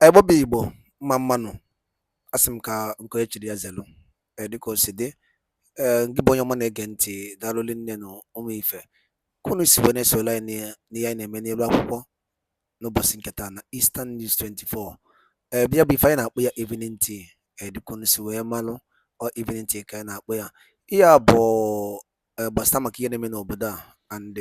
Ebobi Igbo mmanụ asị m ka nke echiri ya zelu dịka o si dị gị bụ onye ọma na-ege ntị daalụli nne na ụmụ ife kunu si wee na-esola anyị n'ihe anyị na-eme n'elu akwụkwọ n'ụbọchị nke taa na Eastern News 24 bịa bụ ife anyị na-akpọ ya evening tea dịka unu si wee malụ ọ evening tea ka anyị na-akpọ ya ihe a bụ gbasịta maka ihe na-eme n'obodo a and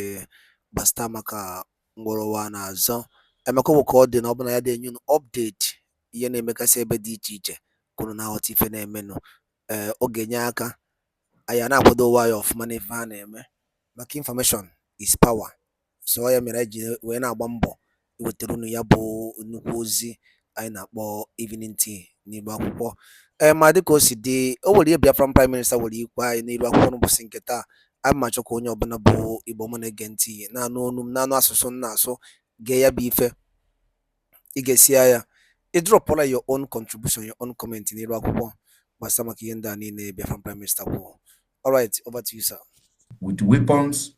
gbasịta maka ngwụrụwa na-azọ emeka bụ ka ọ dị na ọbụla ya dị enye unu update ihe na-emegasị ebe dị iche iche kwuru na aghọta ife na-emenụ ọ ga-enye aka anyị na-akwado ụwa ya ọfụma n'ife ha na-eme maka information is power so ya mere anyị ji wee na-agba mbọ iwetara unu ya bụ nnukwu ozi anyị na-akpọ evening tea n'igbo akwụkwọ ma dịka o si dị o nwere ihe Biafra prime minister nwere ikwe anyị n'elu akwụkwọ n'ụbọchị nke taa a ma chọkwa onye ọbụla bụ igbo ọma na-ege ntị na-anụ olu m na-anụ asụsụ m na-asụ gee ya bụ ife ị ga-esi ya ịdrọpụla your own contribution, your own comment n'elu akwụkwọ gbasara maka ihe ndị a niile Biafra prime minister kwuo. All right, over to you, sir. With weapons,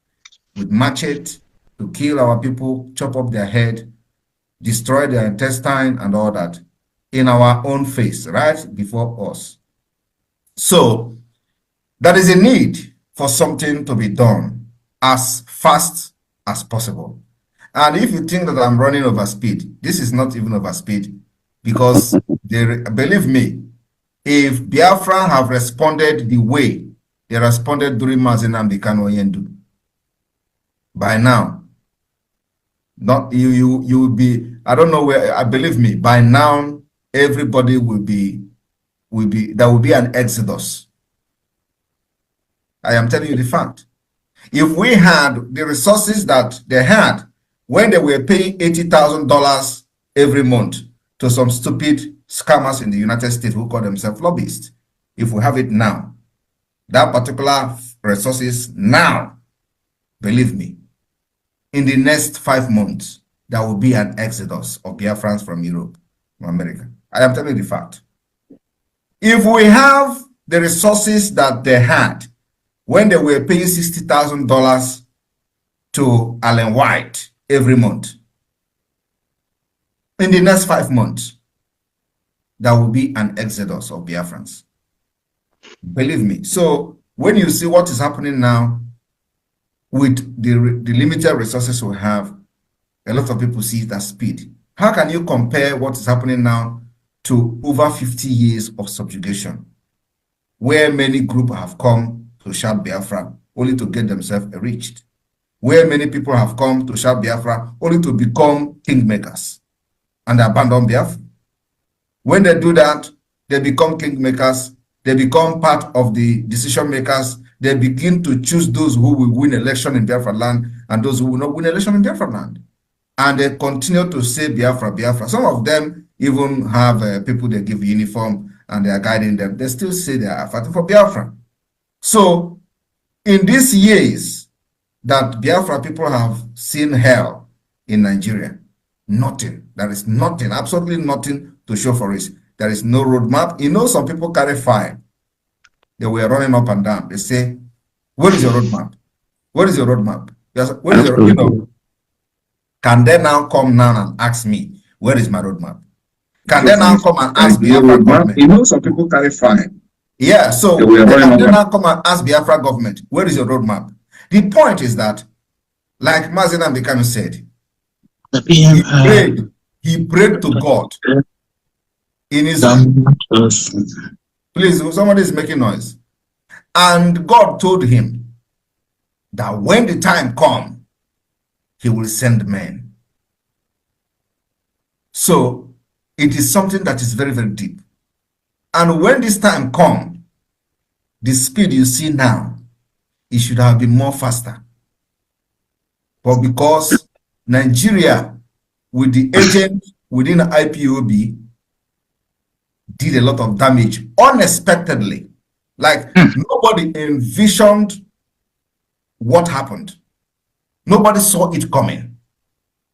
with machete, to kill our people, chop up their head, destroy their intestine and all that in our own face, right before us. So there is a need for something to be done as fast as possible. And if you think that I'm running over speed, this is not even over speed, because believe me, if Biafra have responded the way they responded during Mazenam Kano Yendu, by now, not you will be, I don't know where, I believe me, by now everybody will be there will be an exodus. I am telling you the fact. If we had the resources that they had when they were paying $80,000 every month to some stupid scammers in the United States who call themselves lobbyists, if we have it now, that particular resources now, believe me, in the next 5 months, there will be an exodus of Biafrans from Europe, from America. I am telling you the fact. If we have the resources that they had when they were paying $60,000 to Allen White every month, in the next 5 months, there will be an exodus of Biafrans. Believe me. So when you see what is happening now with the limited resources we have, a lot of people see it as speed. How can you compare what is happening now to over 50 years of subjugation, where many groups have come to shout Biafra only to get themselves enriched, where many people have come to shout Biafra only to become kingmakers and abandon Biafra? When they do that, they become kingmakers, they become part of the decision makers, they begin to choose those who will win election in Biafra land and those who will not win election in Biafra land. And they continue to say Biafra, Biafra. Some of them even have people they give uniform and they are guiding them. They still say they are fighting for Biafra. So in these years that Biafra people have seen hell in Nigeria, nothing. There is nothing, absolutely nothing to show for it. There is no roadmap. You know, some people carry fire. They were running up and down. They say, "What is your roadmap? What is your roadmap?" What is your, you know? Can they now come now and ask me, where is my roadmap? Can they now come and ask Biafra government? You know, some people carry fire. Yeah, so can they now come and ask Biafra government, where is your roadmap? The point is that, like Mazenam Kano said, he prayed to God in his please, somebody is making noise. And God told him that when the time comes, he will send men. So it is something that is very, very deep. And when this time comes, the speed you see now, it should have been more faster. But because Nigeria, with the agent within the IPOB, did a lot of damage unexpectedly. Like nobody envisioned what happened. Nobody saw it coming.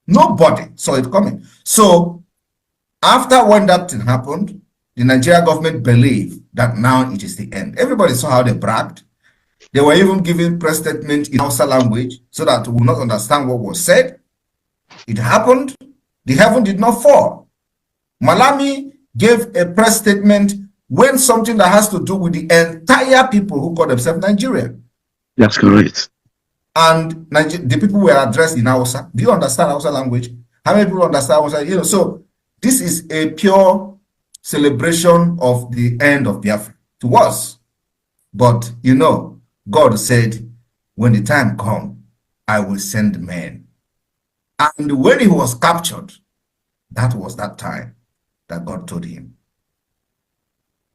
Nobody saw it coming. So after when that thing happened, the Nigeria government believed that now it is the end. Everybody saw how they bragged. They were even giving press statement in Hausa language so that we will not understand what was said. It happened. The heaven did not fall. Malami gave a press statement when something that has to do with the entire people who call themselves Nigeria. That's correct. And the people were addressed in Hausa. Do you understand Hausa language? How many people understand Hausa? You know, so this is a pure celebration of the end of Biafra to us. But you know, God said, when the time comes, I will send men. And when he was captured, that was that time that God told him,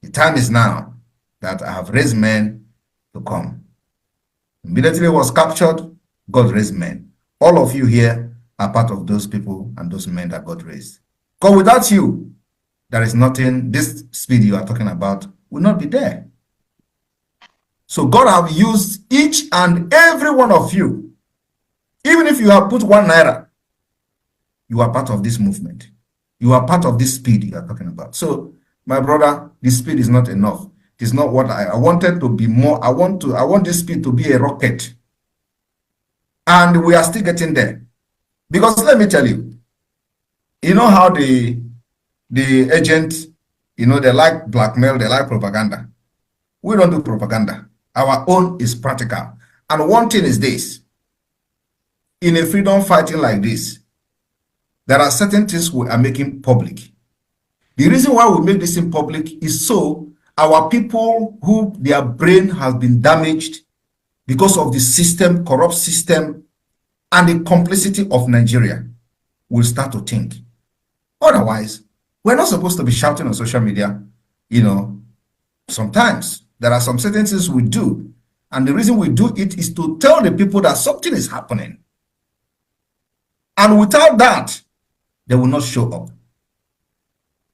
the time is now that I have raised men to come. Immediately he was captured, God raised men. All of you here are part of those people and those men that God raised. Because without you, there is nothing, this speed you are talking about will not be there. So God have used each and every one of you. Even if you have put 1 naira, you are part of this movement. You are part of this speed you are talking about. So, my brother, this speed is not enough. It is not what I wanted to be more. I want this speed to be a rocket. And we are still getting there. Because let me tell you, you know how the agent, you know, they like blackmail, they like propaganda. We don't do propaganda. Our own is practical. And one thing is this, in a freedom fighting like this, there are certain things we are making public. The reason why we make this in public is so our people who their brain has been damaged because of the system, corrupt system, and the complicity of Nigeria will start to think. Otherwise, we're not supposed to be shouting on social media. You know, sometimes there are some certain things we do, and the reason we do it is to tell the people that something is happening. And without that, they will not show up.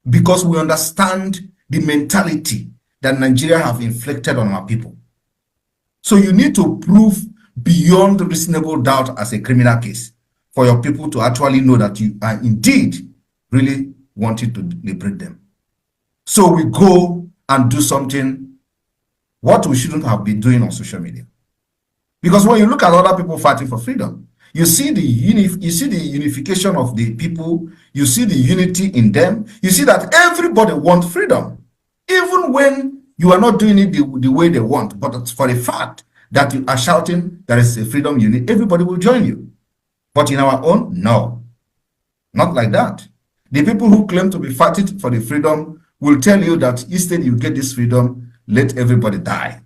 Because we understand the mentality that Nigeria have inflicted on our people. So you need to prove beyond reasonable doubt as a criminal case for your people to actually know that you are indeed really wanting to liberate them. So we go and do something what we shouldn't have been doing on social media. Because when you look at other people fighting for freedom, you see the unification of the people, you see the unity in them, you see that everybody wants freedom. Even when you are not doing it the way they want, but for the fact that you are shouting there is a freedom unit, everybody will join you. But in our own, no, not like that. The people who claim to be fighting for the freedom will tell you that instead you get this freedom, let everybody die.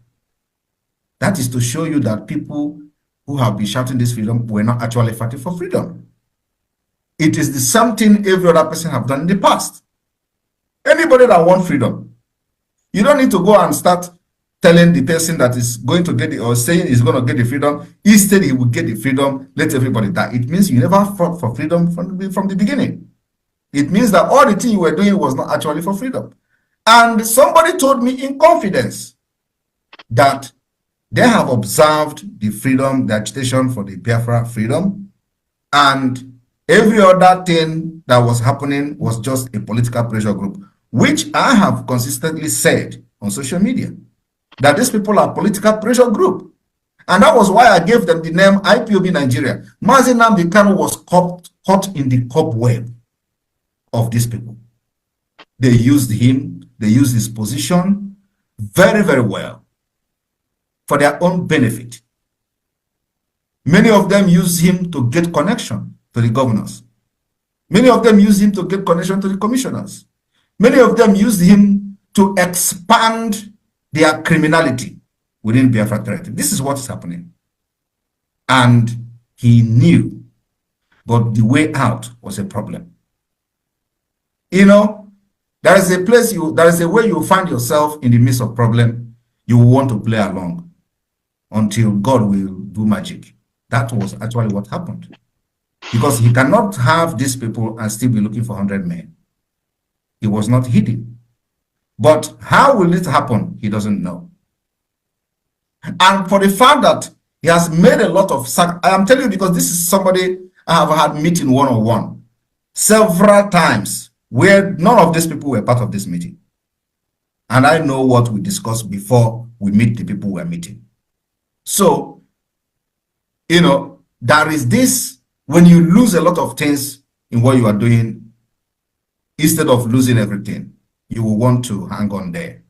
That is to show you that people who have been shouting this freedom were not actually fighting for freedom. It is the same thing every other person have done in the past. Anybody that wants freedom, you don't need to go and start telling the person that is going to get it or saying he's going to get the freedom. Instead, he will get the freedom, let everybody die. It means you never fought for freedom from the beginning. It means that all the thing you were doing was not actually for freedom. And somebody told me in confidence that they have observed the freedom, the agitation for the BIAFRA freedom, and every other thing that was happening was just a political pressure group, which I have consistently said on social media, that these people are political pressure group. And that was why I gave them the name IPOB Nigeria. Mazi Nnamdi Kanu was caught in the cobweb of these people. They used him, they used his position very, very well for their own benefit. Many of them use him to get connection to the governors. Many of them use him to get connection to the commissioners. Many of them use him to expand their criminality within Biafra territory. This is what is happening. And he knew, but the way out was a problem. You know, there is a place there is a way you find yourself in the midst of problem. You will want to play along until God will do magic. That was actually what happened. Because he cannot have these people and still be looking for 100 men. He was not hidden. But how will it happen? He doesn't know. And for the fact that he has made a lot of I am telling you because this is somebody I have had meeting one-on-one several times where none of these people were part of this meeting. And I know what we discussed before we meet the people we are meeting. So, you know, there is this, when you lose a lot of things in what you are doing, Instead of losing everything, you will want to hang on there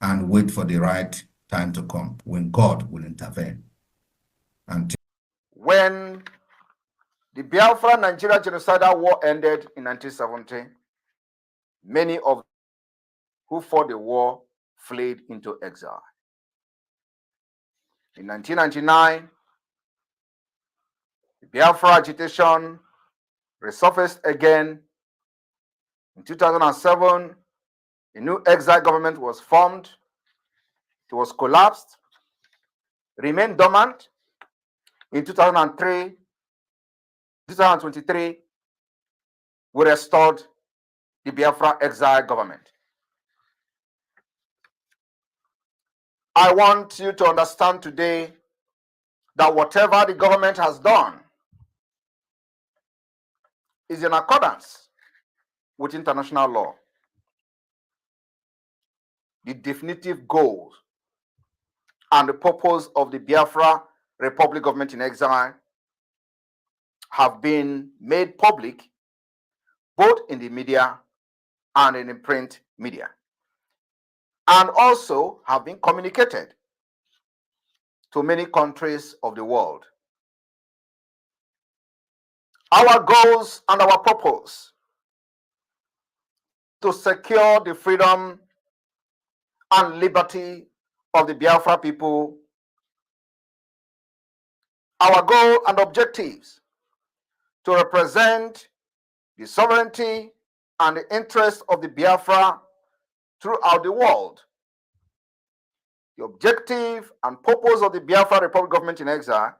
and wait for the right time to come when God will intervene. And when the Biafra Nigeria genocidal war ended in 1970, many of who fought the war fled into exile. In 1999, the Biafra agitation resurfaced again. In 2007, a new exile government was formed. It was collapsed, remained dormant. In 2023, we restored the Biafra exile government. I want you to understand today that whatever the government has done is in accordance with international law. The definitive goals and the purpose of the Biafra Republic government in exile have been made public both in the media and in the print media, and also have been communicated to many countries of the world. Our goals and our purpose to secure the freedom and liberty of the Biafra people. Our goal and objectives to represent the sovereignty and the interest of the Biafra throughout the world. The objective and purpose of the Biafra Republic government in exile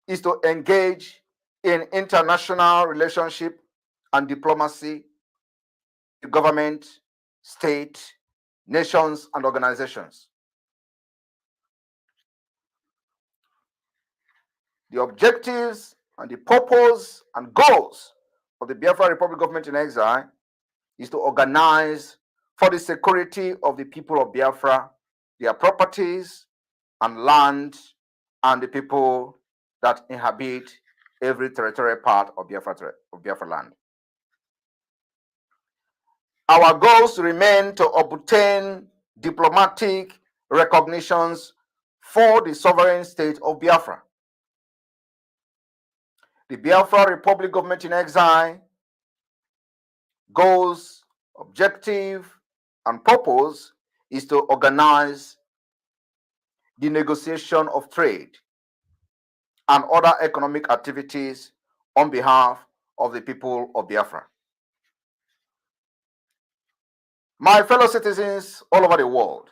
is to engage in international relationship and diplomacy with government, state, nations, and organizations. The objectives and the purpose and goals of the Biafra Republic government in exile is to organize for the security of the people of Biafra, their properties and land, and the people that inhabit every territorial part of Biafra land. Our goals remain to obtain diplomatic recognitions for the sovereign state of Biafra. The Biafra Republic government in exile goals, objective, and purpose is to organize the negotiation of trade and other economic activities on behalf of the people of Biafra. My fellow citizens all over the world,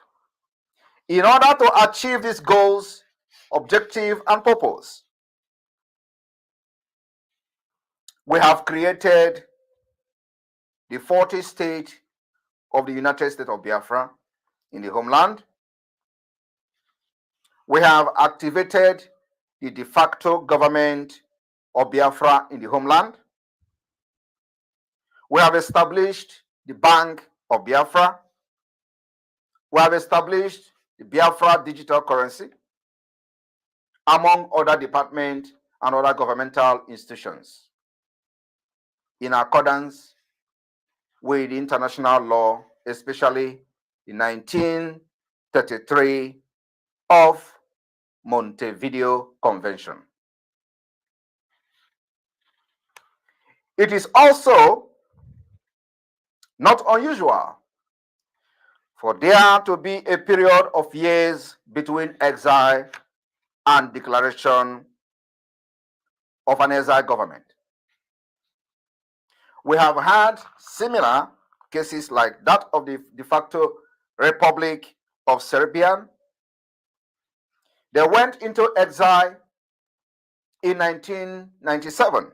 in order to achieve these goals, objective, and purpose, we have created the 40 state of the United States of Biafra in the homeland. We have activated the de facto government of Biafra in the homeland. We have established the Bank of Biafra. We have established the Biafra digital currency, among other departments and other governmental institutions, in accordance with international law, especially the 1933 of Montevideo Convention. It is also not unusual for there to be a period of years between exile and declaration of an exile government. We have had similar cases like that of the de facto Republic of Serbia. They went into exile in 1997,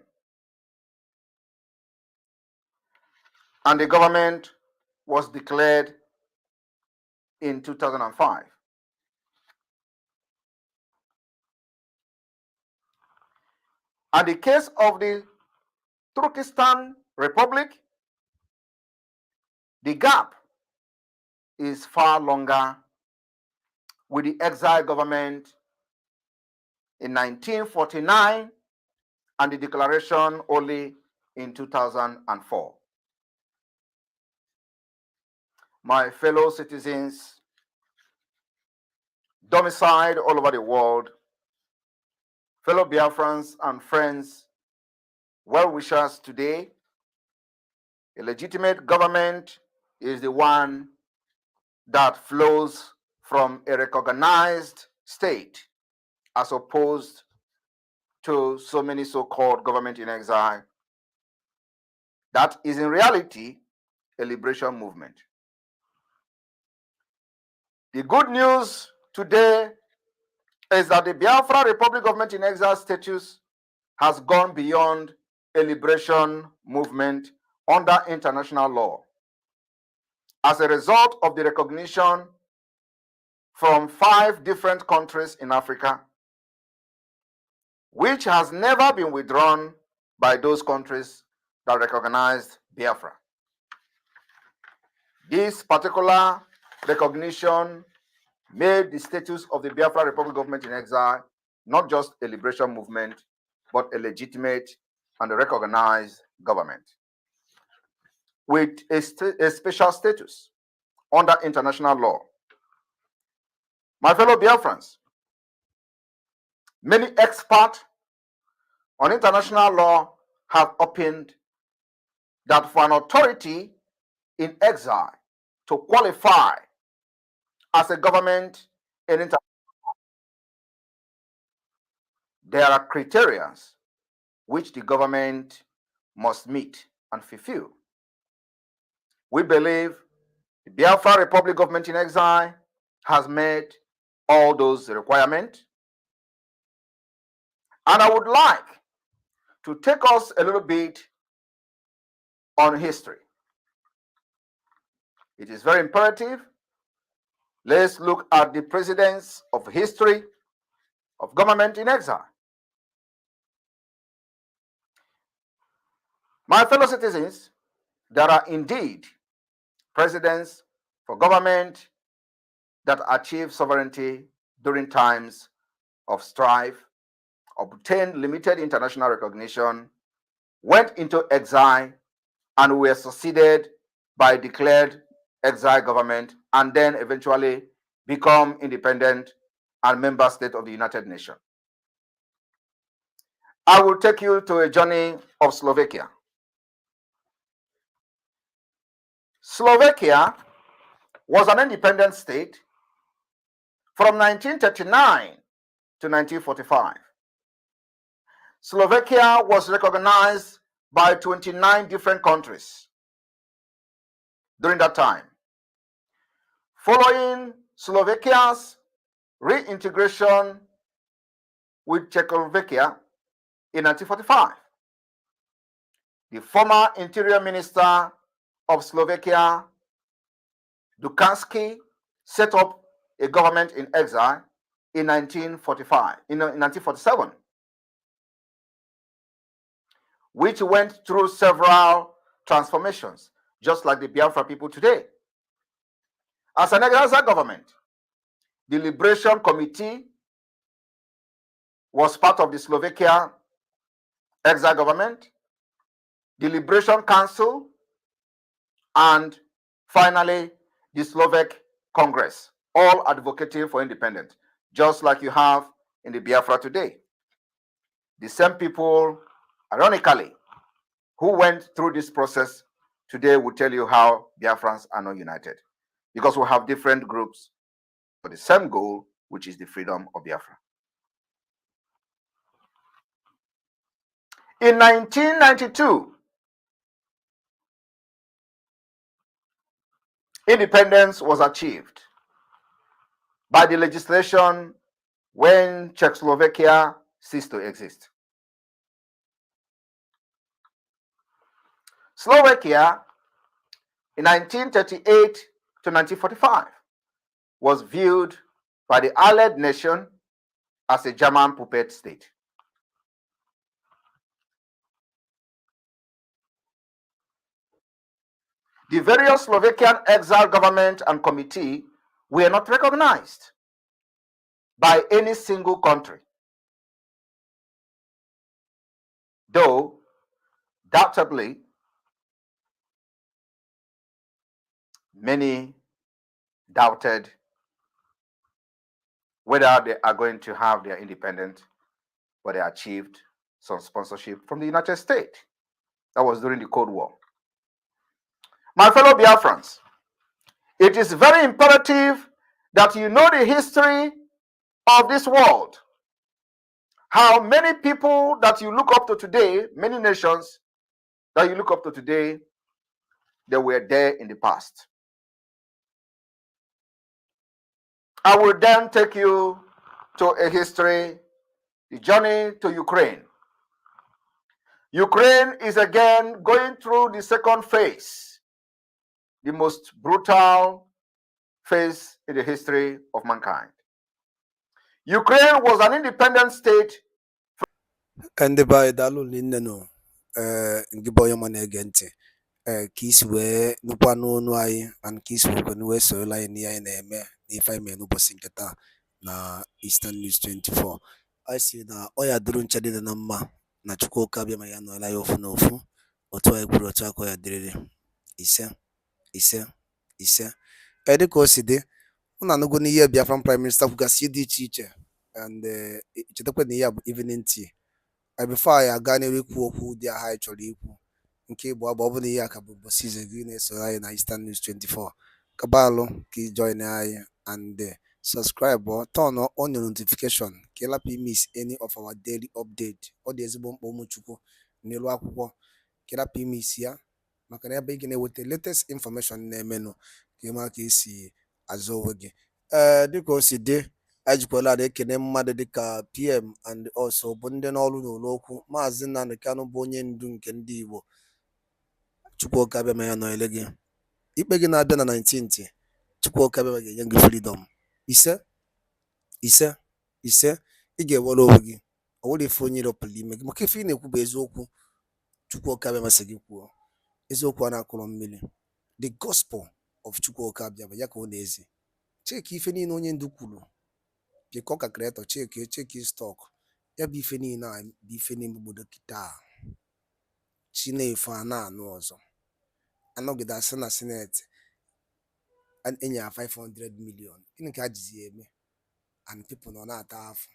and the government was declared in 2005. And the case of the Turkestan Republic, the gap is far longer, with the exile government in 1949 and the declaration only in 2004. My fellow citizens, domiciled all over the world, fellow Biafrans and friends, well-wishers today, a legitimate government is the one that flows from a recognized state as opposed to so many so-called government in exile. That is in reality a liberation movement. The good news today is that the Biafra Republic Government in Exile status has gone beyond a liberation movement under international law. As a result of the recognition from 5 different countries in Africa, which has never been withdrawn by those countries that recognized Biafra. This particular recognition made the status of the Biafra Republic Government in Exile not just a liberation movement, but a legitimate and a recognized government with a special status under international law. My fellow Biafrans, many experts on international law have opined that for an authority in exile to qualify as a government in international law, there are criteria which the government must meet and fulfill. We believe the Biafra Republic Government in Exile has met all those requirements. And I would like to take us a little bit on history. It is very imperative. Let's look at the precedents of history of government in exile. My fellow citizens, there are indeed precedents for government that achieve sovereignty during times of strife, obtained limited international recognition, went into exile, and were succeeded by declared exile government, and then eventually become independent and member state of the United Nations. I will take you to a journey of Slovakia. Slovakia was an independent state from 1939 to 1945. Slovakia was recognized by 29 different countries during that time. Following Slovakia's reintegration with Czechoslovakia in 1945, the former Interior Minister of Slovakia, Dukansky, set up a government in exile in 1947, which went through several transformations, just like the Biafra people today. As an exile government, the Liberation Committee was part of the Slovakia exile government, the Liberation Council, and finally the Slovak Congress, all advocating for independence, just like you have in the Biafra today. The same people, ironically, who went through this process today will tell you how Biafrans are not united, because we have different groups for the same goal, which is the freedom of Biafra. In 1992, independence was achieved by the legislation when Czechoslovakia ceased to exist. Slovakia in 1938 to 1945 was viewed by the Allied nation as a German puppet state. The various Slovakian exile government and committee were not recognized by any single country, though Doubtably, many doubted whether they are going to have their independence, but they achieved some sponsorship from the United States. That was during the Cold War. My fellow Biafrans, it is very imperative that you know the history of this world. How many people that you look up to today, many nations that you look up to today, they were there in the past. I will then take you to a history, the journey to Ukraine. Ukraine is again going through the second phase, the most brutal phase in the history of mankind. Ukraine was an independent state. ndị be anyị daalụ nne nụ ngị bụ onye ọma na-ege ntị ka isi wee nụkwa n'onu anyị and ka isi wee sorola anyị n'ihe anyị na-eme n'ife anyị mere n'ụbọchị nke taa na Eastern News 24. anyị si na ọ ya dịrị ncha dị na mma na Chukwuka bịa ma ya nọọla ya ofu na ofu otu anyị kwuru otu aka ya dịrịrị ise ise ise dịka o si dị ọ na-anụgo n'ihe Biafran Prime Minister kwugasị dị iche iche and chetakwa na ihe a bụ evening tea. Before anyị aga n'ihu ikwu okwu dị aha anyị chọrọ ikwu nke bụ ọ bụ na ihe a ka bụ ụbọchị ize gị na-esoro anyị na Eastern News 24 kabalụ ka ị join anyị and subscribe or turn on your notification ka ị lapụ miss any of our daily update. Ọ dị ezigbo mkpa ụmụchukwu n'elu akwụkwọ ka ị lapụ miss ya maka na ebe ị na-eweta latest information na-emenụ ka ị mara ka esi azụ onwe gị dịka o si dị. Ejikwala ada ekene mmadụ dịka PM and also bụ ndị n'ọrụ n'okwu Maazị Nnamdi Kanu bụ onye ndu nke ndị Igbo. Chukwuka bịa ma ya nọnyere gị ikpe gị na-abịa na 19th. Chukwuka bịa ga-enye gị freedom ise ise ise ị ga-ewere onwe gị ọ nwere ife onye ịrọpụrụ ime gị maka ife ị na-ekwu bụ eziokwu. Chukwuka bịa masị gị kwuo eziokwu a na-akụrọ mmiri. The gospel of Chukwuka bịa ya ka ọ na-ezi cheki ife niile onye ndu kwuru bịkọ ka kreatọ cheki stọk ya bụ ife niile a bụ ife n'ime obodo kịta Chinefe a na-anụ ọzọ anọgide asị na sineti enye ya 500 million gịnị ka a jizi eme and people nọ na-ata afọ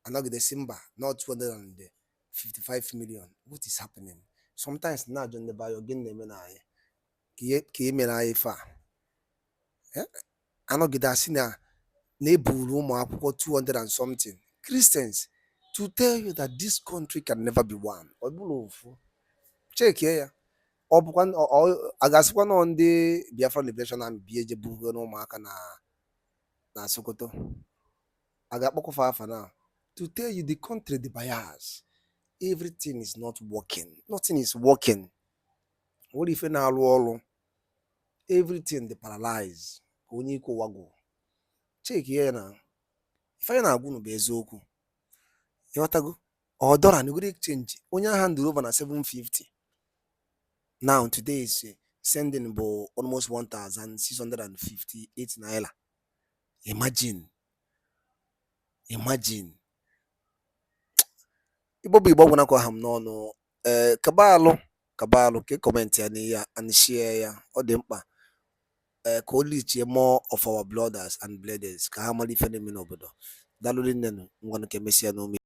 anọgide si mba not 255 million. What is happening? Sometimes na-ajụ ndị bayo gịnị na-eme na anyị ka e mere anyị ife a anọgide asị na eburu ụmụ akwụkwọ 200 and something Christians to tell you that this country can never be one. Ọ bụrụ ofu chekie ya ọ bụkwa a ga-asịkwa nọ ndị Biafra Liberation Army bi eje bugo n'ụmụaka na Sokoto a ga-akpọkọfa afa na to tell you the country the bias everything is not working, nothing is working. Nwere ife na-arụ ọrụ everything dey paralyzed ka onye ike ụwa gwụ. Cheki ya na ife anyị na-agwụ bụ eziokwu ịghọtago $1 na exchange onye agha nduru over na 750 now today is sending bụ almost 1,658 naira. Imagine Igbo bụ Igbo gwụna ka ọha m n'ọnụ kabalụ ka kọmentị ya n'ihe ya and share ya ọ dị mkpa ka o lichie more of our blooders and bleeders ka ha mara ife na-eme n'obodo. Daalụ nne ngwanụ ka emesịa n'ome